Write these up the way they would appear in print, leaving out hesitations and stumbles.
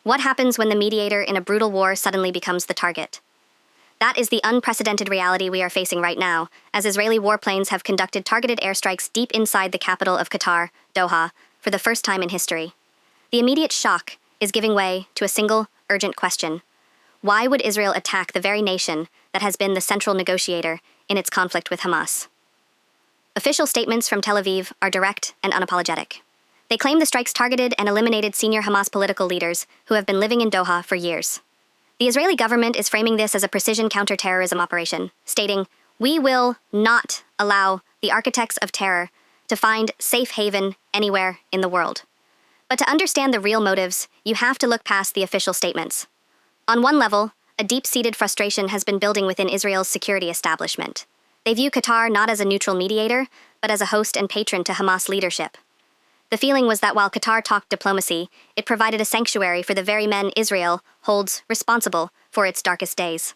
What happens when the mediator in a brutal war suddenly becomes the target? That is the unprecedented reality we are facing right now, as Israeli warplanes have conducted targeted airstrikes deep inside the capital of Qatar, Doha, for the first time in history. The immediate shock is giving way to a single, urgent question. Why would Israel attack the very nation that has been the central negotiator in its conflict with Hamas? Official statements from Tel Aviv are direct and unapologetic. They claim the strikes targeted and eliminated senior Hamas political leaders who have been living in Doha for years. The Israeli government is framing this as a precision counterterrorism operation, stating, "We will not allow the architects of terror to find safe haven anywhere in the world." But to understand the real motives, you have to look past the official statements. On one level, a deep-seated frustration has been building within Israel's security establishment. They view Qatar not as a neutral mediator, but as a host and patron to Hamas leadership. The feeling was that while Qatar talked diplomacy, it provided a sanctuary for the very men Israel holds responsible for its darkest days.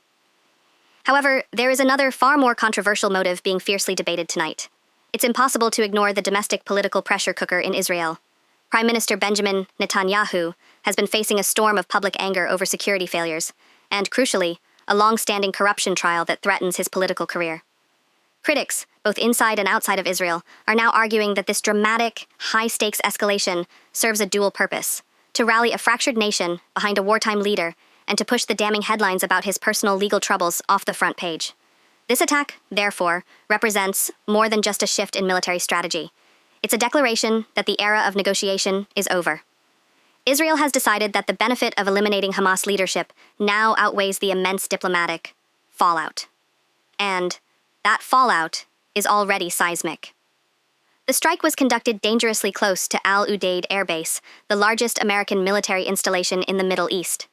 However, there is another far more controversial motive being fiercely debated tonight. It's impossible to ignore the domestic political pressure cooker in Israel. Prime Minister Benjamin Netanyahu has been facing a storm of public anger over security failures, and, crucially, a long-standing corruption trial that threatens his political career. Critics, both inside and outside of Israel, are now arguing that this dramatic, high-stakes escalation serves a dual purpose: to rally a fractured nation behind a wartime leader and to push the damning headlines about his personal legal troubles off the front page. This attack, therefore, represents more than just a shift in military strategy. It's a declaration that the era of negotiation is over. Israel has decided that the benefit of eliminating Hamas leadership now outweighs the immense diplomatic fallout. And that fallout is already seismic. The strike was conducted dangerously close to Al Udeid Air Base, the largest American military installation in the Middle East.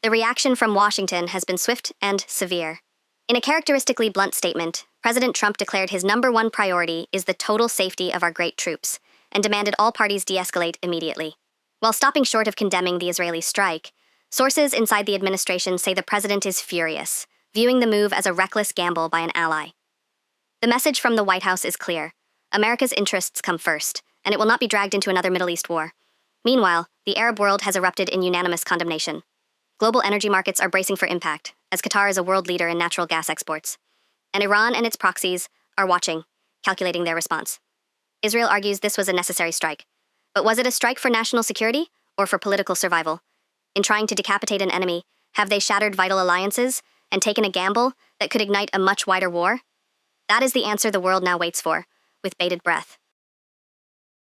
The reaction from Washington has been swift and severe. In a characteristically blunt statement, President Trump declared his number one priority is the total safety of our great troops, and demanded all parties de-escalate immediately. While stopping short of condemning the Israeli strike, sources inside the administration say the president is furious, viewing the move as a reckless gamble by an ally. The message from the White House is clear. America's interests come first, and it will not be dragged into another Middle East war. Meanwhile, the Arab world has erupted in unanimous condemnation. Global energy markets are bracing for impact, as Qatar is a world leader in natural gas exports. And Iran and its proxies are watching, calculating their response. Israel argues this was a necessary strike. But was it a strike for national security or for political survival? In trying to decapitate an enemy, have they shattered vital alliances and taken a gamble that could ignite a much wider war? That is the answer the world now waits for, with bated breath.